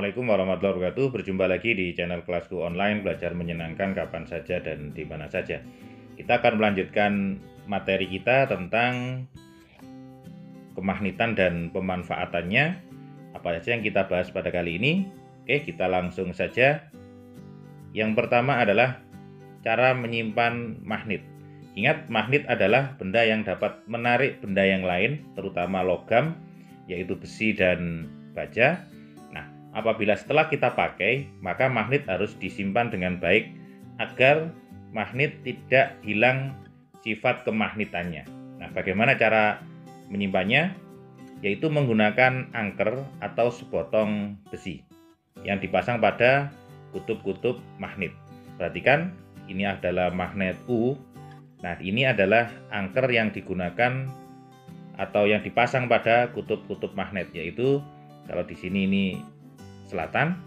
Assalamualaikum warahmatullahi wabarakatuh. Berjumpa lagi di channel kelasku online belajar menyenangkan kapan saja dan di mana saja. Kita akan melanjutkan materi kita tentang kemagnetan dan pemanfaatannya. Apa saja yang kita bahas pada kali ini? Oke, kita langsung saja. Yang pertama adalah cara menyimpan magnet. Ingat, magnet adalah benda yang dapat menarik benda yang lain, terutama logam, yaitu besi dan baja. Apabila setelah kita pakai, maka magnet harus disimpan dengan baik agar magnet tidak hilang sifat kemagnetannya. Nah, bagaimana cara menyimpannya? Yaitu menggunakan angker atau sepotong besi yang dipasang pada kutub-kutub magnet. Perhatikan, ini adalah magnet U. Nah, ini adalah angker yang digunakan atau yang dipasang pada kutub-kutub magnet, yaitu kalau di sini ini selatan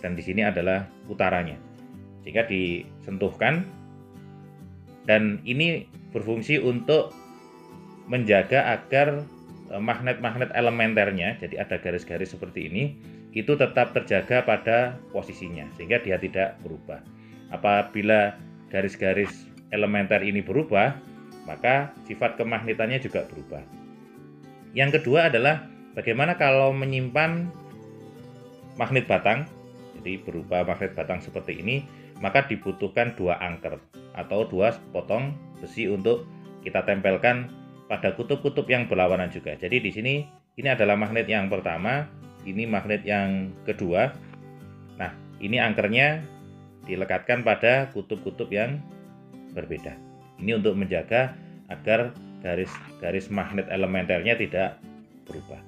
dan di sini adalah utaranya, sehingga disentuhkan, dan ini berfungsi untuk menjaga agar magnet-magnet elementernya, jadi ada garis-garis seperti ini, itu tetap terjaga pada posisinya sehingga dia tidak berubah. Apabila garis-garis elementer ini berubah, maka sifat kemagnetannya juga berubah. Yang kedua adalah bagaimana kalau menyimpan magnet batang, jadi berupa magnet batang seperti ini, maka dibutuhkan dua angker atau dua potong besi untuk kita tempelkan pada kutub-kutub yang berlawanan juga. Jadi di sini ini adalah magnet yang pertama, ini magnet yang kedua. Nah, ini angkernya dilekatkan pada kutub-kutub yang berbeda. Ini untuk menjaga agar garis-garis magnet elementernya tidak berubah.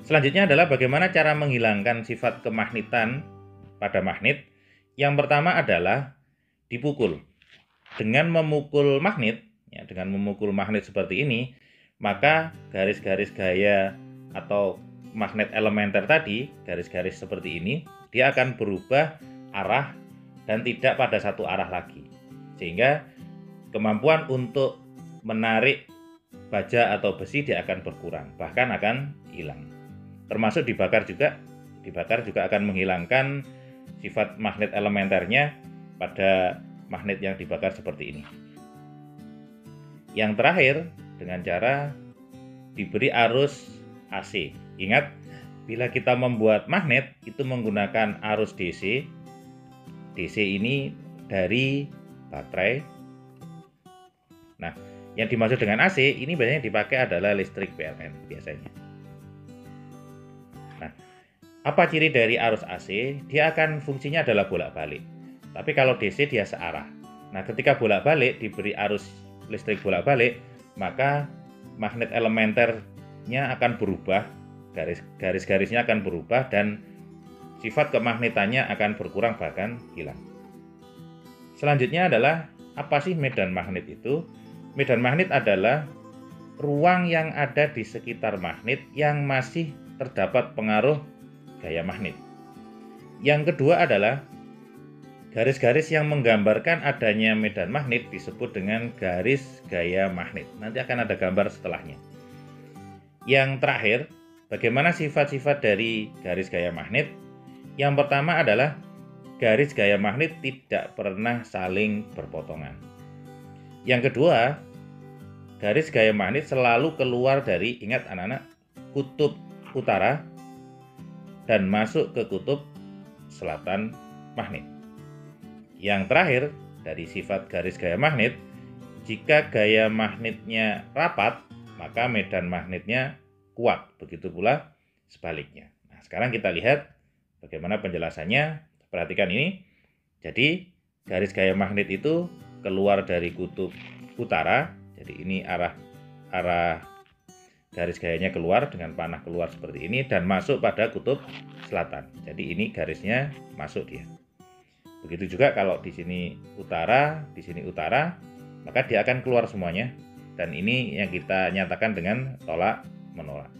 Selanjutnya adalah bagaimana cara menghilangkan sifat kemagnetan pada magnet. Yang pertama adalah dipukul. Dengan memukul magnet, dengan memukul magnet seperti ini, maka garis-garis gaya atau magnet elementer tadi, garis-garis seperti ini, dia akan berubah arah dan tidak pada satu arah lagi. Sehingga kemampuan untuk menarik baja atau besi dia akan berkurang, bahkan akan hilang. Termasuk dibakar juga akan menghilangkan sifat magnet elementernya pada magnet yang dibakar seperti ini. Yang terakhir, dengan cara diberi arus AC. Ingat, bila kita membuat magnet itu menggunakan arus DC. DC ini dari baterai. Nah, yang dimaksud dengan AC ini biasanya dipakai adalah listrik PLN biasanya. Apa ciri dari arus AC? Dia akan fungsinya adalah bolak-balik. Tapi kalau DC dia searah. Nah, ketika bolak-balik diberi arus listrik bolak-balik, maka magnet elementernya akan berubah, garis-garisnya akan berubah, dan sifat kemagnetannya akan berkurang bahkan hilang. Selanjutnya adalah apa sih medan magnet itu? Medan magnet adalah ruang yang ada di sekitar magnet yang masih terdapat pengaruh gaya magnet. Yang kedua adalah garis-garis yang menggambarkan adanya medan magnet disebut dengan garis gaya magnet. Nanti akan ada gambar setelahnya. Yang terakhir, bagaimana sifat-sifat dari garis gaya magnet? Yang pertama adalah garis gaya magnet tidak pernah saling berpotongan. Yang kedua, garis gaya magnet selalu keluar dari, ingat anak-anak, kutub utara dan masuk ke kutub selatan magnet. Yang terakhir, dari sifat garis gaya magnet, jika gaya magnetnya rapat, maka medan magnetnya kuat. Begitu pula sebaliknya. Nah, sekarang kita lihat bagaimana penjelasannya. Perhatikan ini. Jadi, garis gaya magnet itu keluar dari kutub utara. Jadi ini arah garis gayanya keluar dengan panah keluar seperti ini dan masuk pada kutub selatan. Jadi ini garisnya masuk dia. Begitu juga kalau di sini utara, maka dia akan keluar semuanya. Dan ini yang kita nyatakan dengan tolak menolak.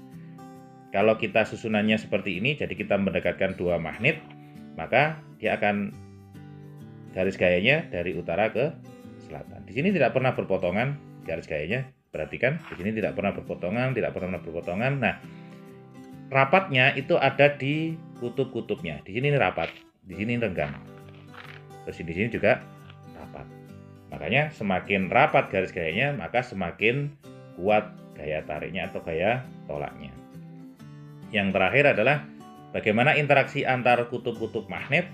Kalau kita susunannya seperti ini, jadi kita mendekatkan dua magnet, maka dia akan garis gayanya dari utara ke selatan. Di sini tidak pernah berpotongan garis gayanya. Perhatikan, di sini tidak pernah berpotongan. Nah, rapatnya itu ada di kutub-kutubnya. Di sini rapat, di sini renggang. Terus di sini juga rapat. Makanya semakin rapat garis gayanya, maka semakin kuat gaya tariknya atau gaya tolaknya. Yang terakhir adalah bagaimana interaksi antar kutub-kutub magnet.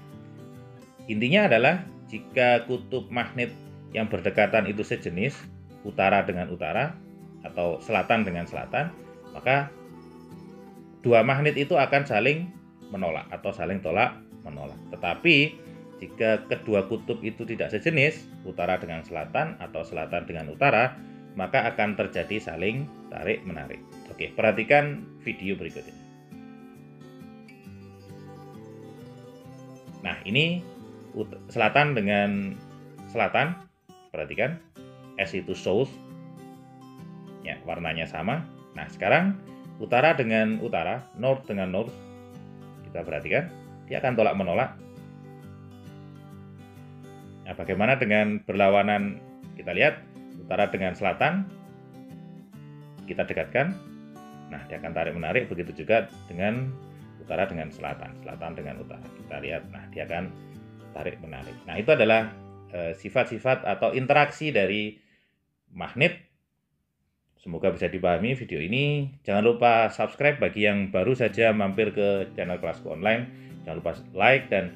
Intinya adalah jika kutub magnet yang berdekatan itu sejenis, utara dengan utara atau selatan dengan selatan, maka dua magnet itu akan saling menolak atau saling tolak menolak. Tetapi jika kedua kutub itu tidak sejenis, utara dengan selatan atau selatan dengan utara, maka akan terjadi saling tarik-menarik. Oke, perhatikan video berikut ini. Nah, ini selatan dengan selatan, perhatikan, S itu south, ya, warnanya sama. Nah, sekarang utara dengan utara, north dengan north, kita perhatikan, dia akan tolak-menolak. Nah, bagaimana dengan berlawanan? Kita lihat, utara dengan selatan, kita dekatkan. Nah, dia akan tarik-menarik, begitu juga dengan utara dengan selatan, selatan dengan utara. Kita lihat, nah, dia akan tarik-menarik. Nah, itu adalah sifat-sifat atau interaksi dari magnet. Semoga bisa dipahami video ini. Jangan lupa subscribe bagi yang baru saja mampir ke channel Kelasku Online. Jangan lupa like dan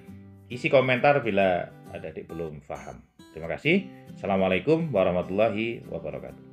isi komentar bila ada adik belum paham. Terima kasih. Assalamualaikum warahmatullahi wabarakatuh.